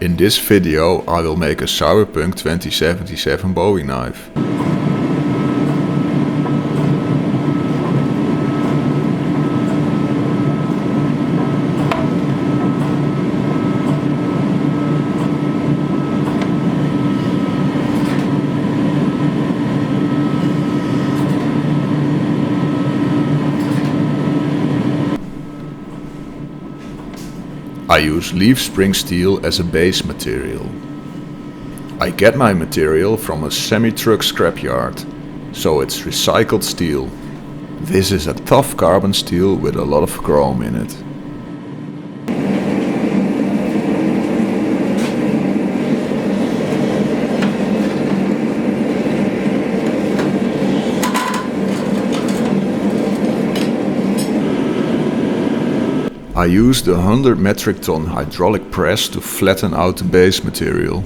In this video I will make a Cyberpunk 2077 Bowie knife. I use leaf spring steel as a base material. I get my material from a semi-truck scrapyard, so it's recycled steel. This is a tough carbon steel with a lot of chrome in it. I used a 100 metric ton hydraulic press to flatten out the base material.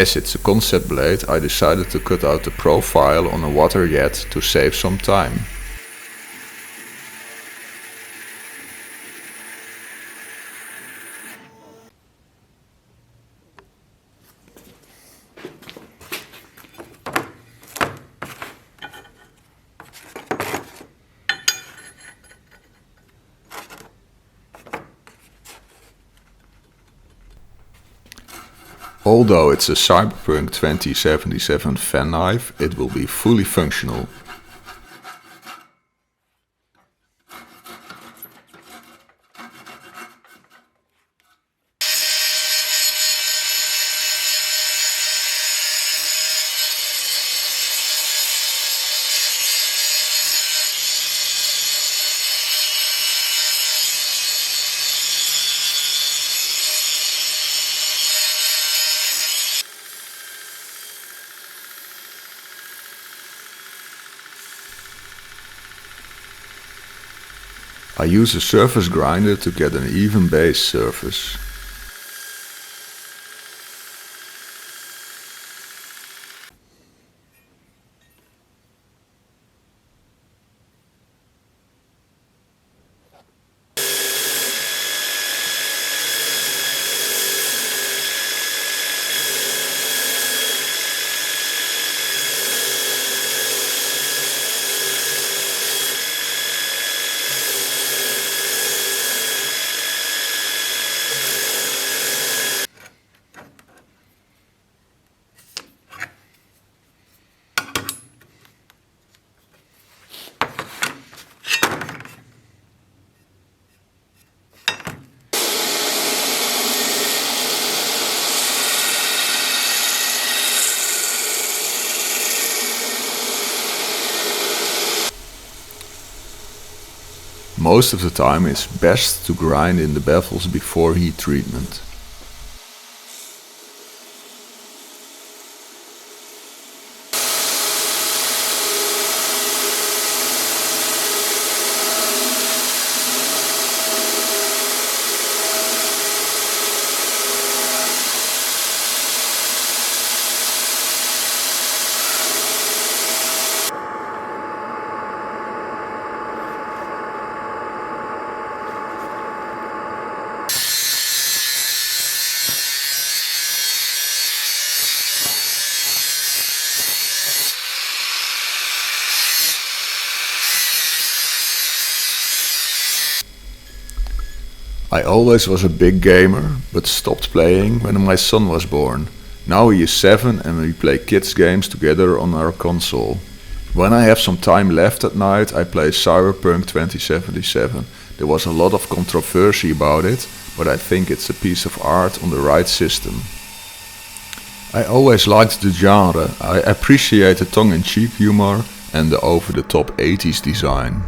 As it's a concept blade, I decided to cut out the profile on a water jet to save some time. Although it's a Cyberpunk 2077 fan knife, it will be fully functional. I use a surface grinder to get an even base surface. Most of the time it's best to grind in the bevels before heat treatment. I always was a big gamer, but stopped playing when my son was born. Now he is 7 and we play kids games together on our console. When I have some time left at night, I play Cyberpunk 2077. There was a lot of controversy about it, but I think it's a piece of art on the right system. I always liked the genre. I appreciate the tongue-in-cheek humor and the over-the-top 80s design.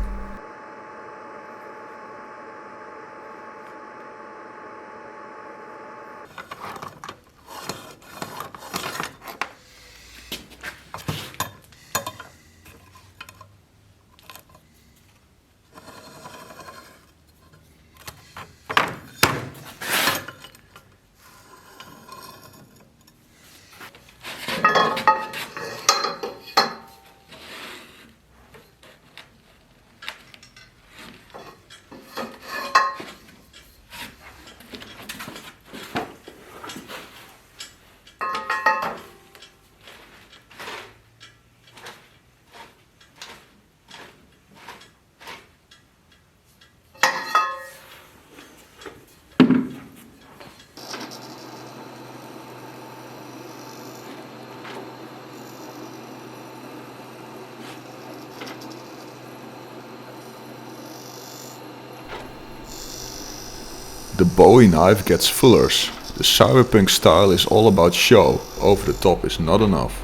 The Bowie knife gets fullers. The Cyberpunk style is all about show, over the top is not enough.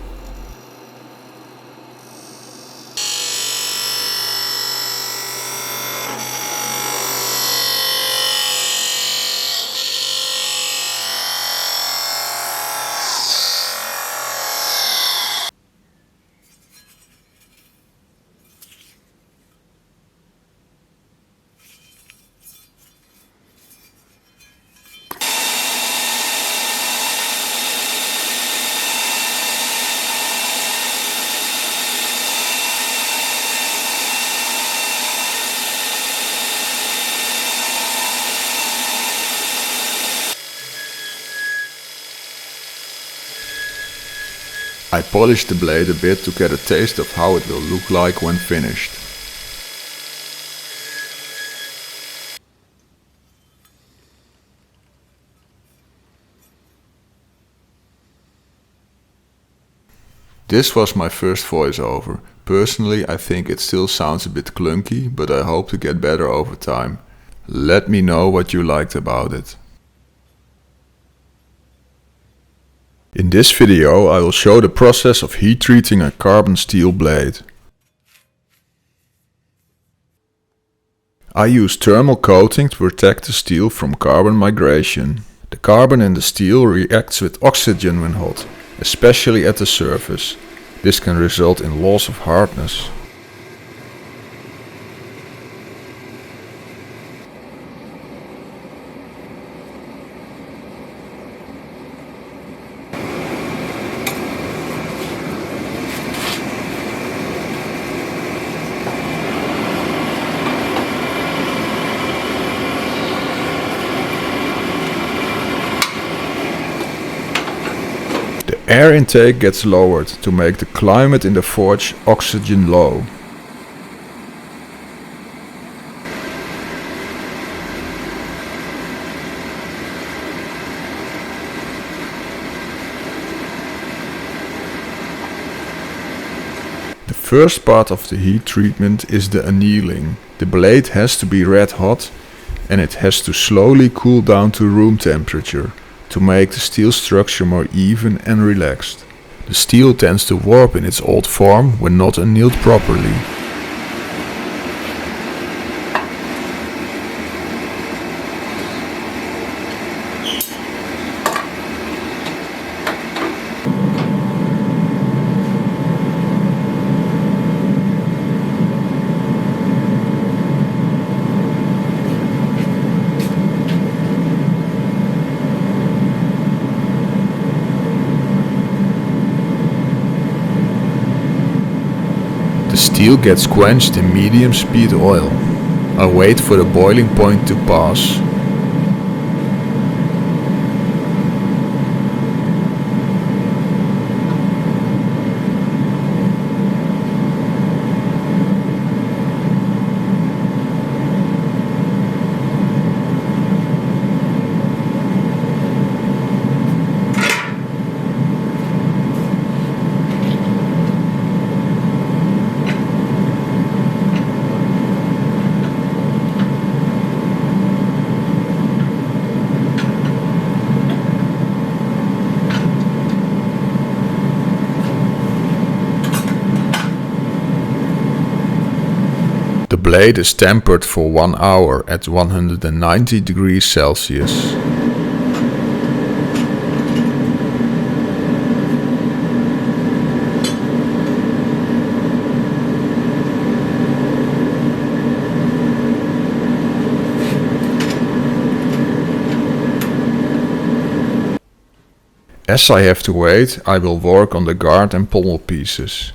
I polished the blade a bit to get a taste of how it will look like when finished. This was my first voiceover. Personally, I think it still sounds a bit clunky, but I hope to get better over time. Let me know what you liked about it. In this video I will show the process of heat treating a carbon steel blade. I use thermal coating to protect the steel from carbon migration. The carbon in the steel reacts with oxygen when hot, especially at the surface. This can result in loss of hardness. Air intake gets lowered to make the climate in the forge oxygen low. The first part of the heat treatment is the annealing. The blade has to be red hot and it has to slowly cool down to room temperature to make the steel structure more even and relaxed. The steel tends to warp in its old form when not annealed properly. The steel gets quenched in medium speed oil. I wait for the boiling point to pass. The blade is tempered for 1 hour at 190 degrees Celsius. As I have to wait, I will work on the guard and pommel pieces.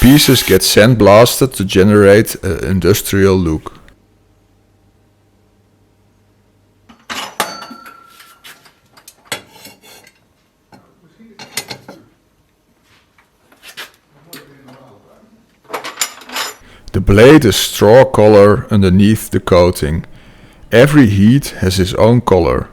Pieces get sandblasted to generate an industrial look. The blade is straw color underneath the coating. Every heat has its own color.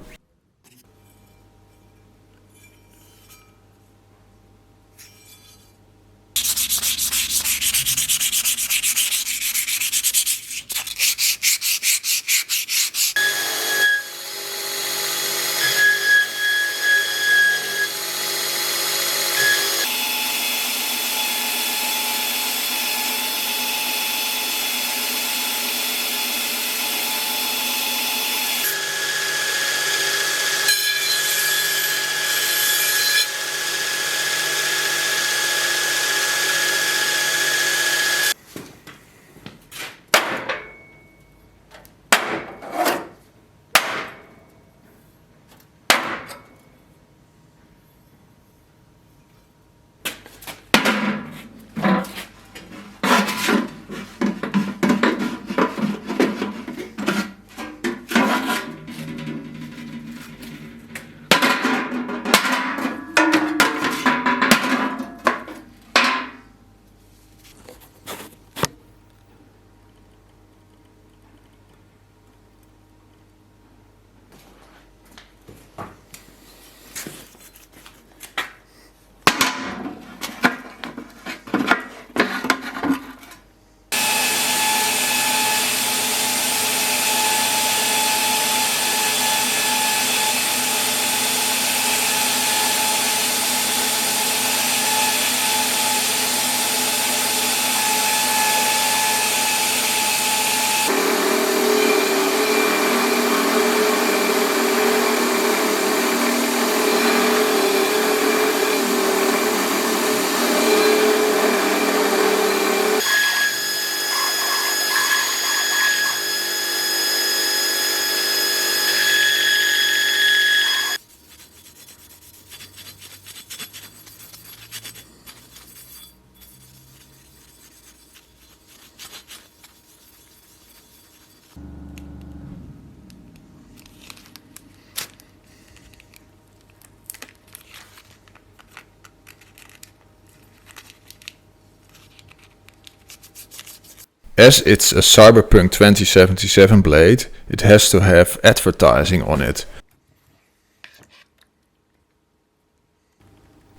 As it's a Cyberpunk 2077 blade, it has to have advertising on it.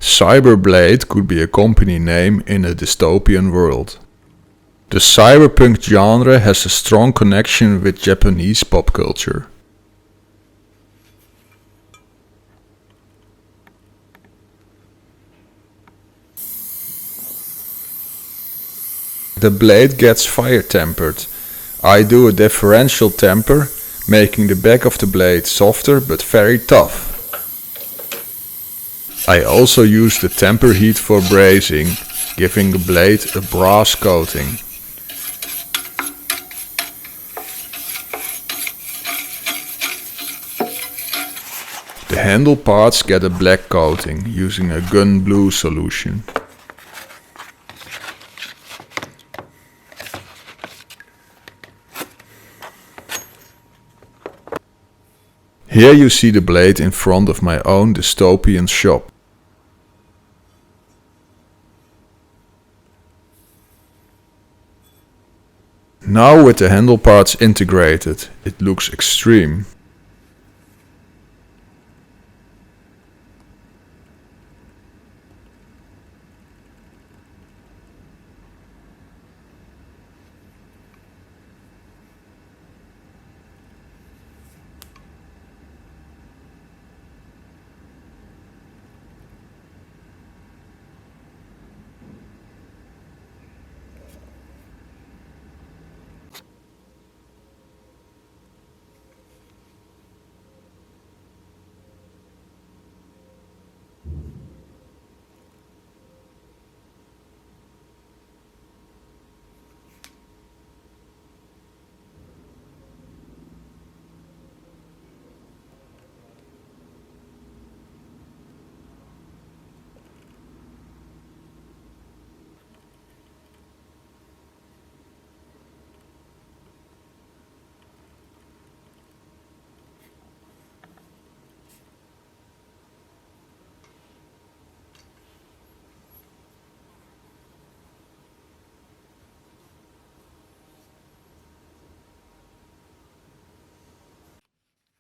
Cyberblade could be a company name in a dystopian world. The cyberpunk genre has a strong connection with Japanese pop culture. The blade gets fire tempered. I do a differential temper, making the back of the blade softer but very tough. I also use the temper heat for brazing, giving the blade a brass coating. The handle parts get a black coating using a gun blue solution. Here you see the blade in front of my own dystopian shop. Now with the handle parts integrated, it looks extreme.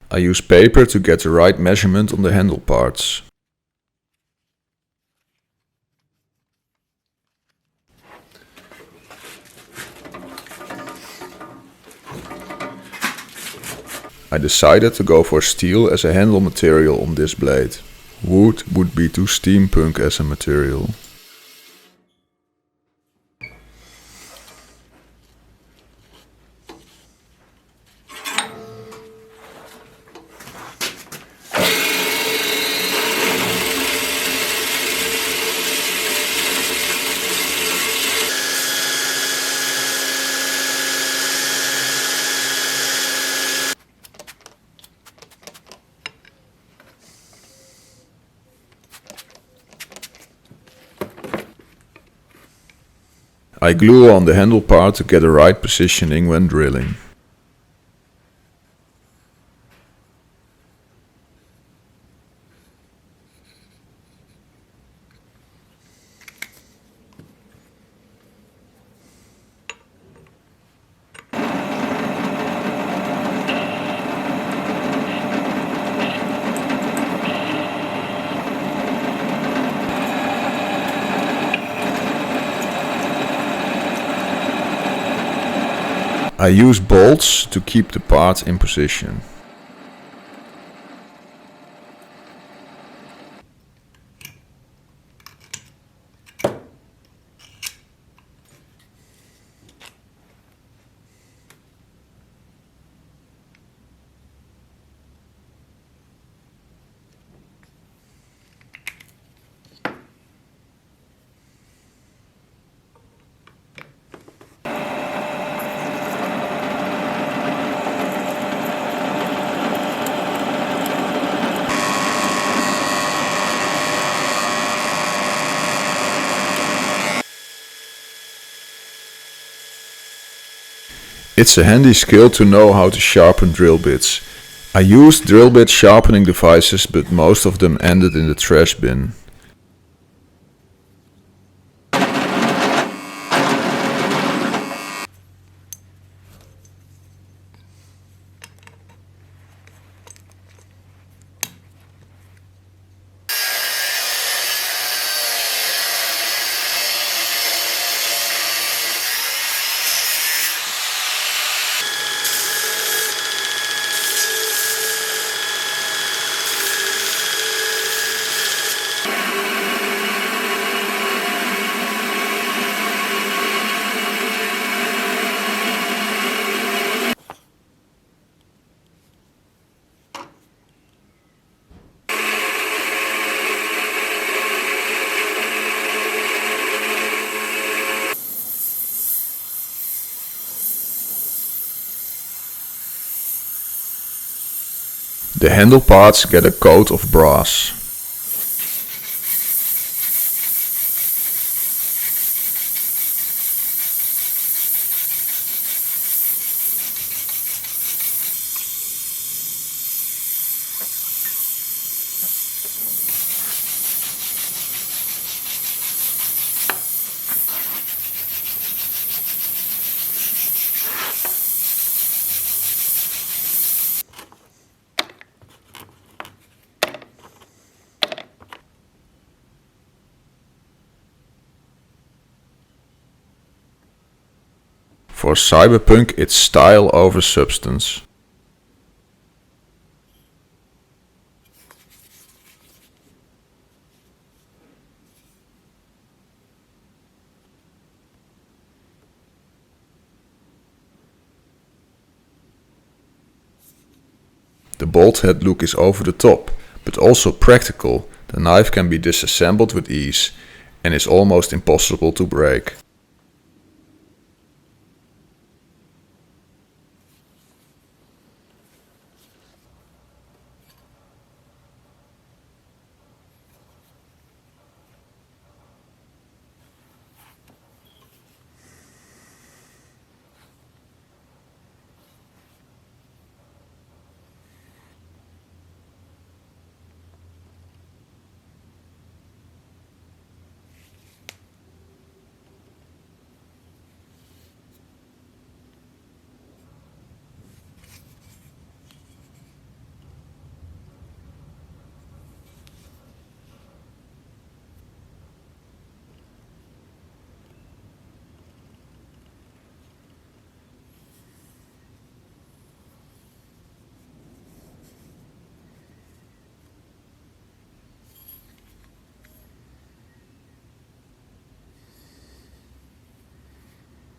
I use paper to get the right measurement on the handle parts. I decided to go for steel as a handle material on this blade. Wood would be too steampunk as a material. I glue on the handle part to get the right positioning when drilling. I use bolts to keep the part in position. It's a handy skill to know how to sharpen drill bits. I used drill bit sharpening devices, but most of them ended in the trash bin. The handle parts get a coat of brass. For Cyberpunk, it's style over substance. The bolt head look is over the top, but also practical. The knife can be disassembled with ease and is almost impossible to break.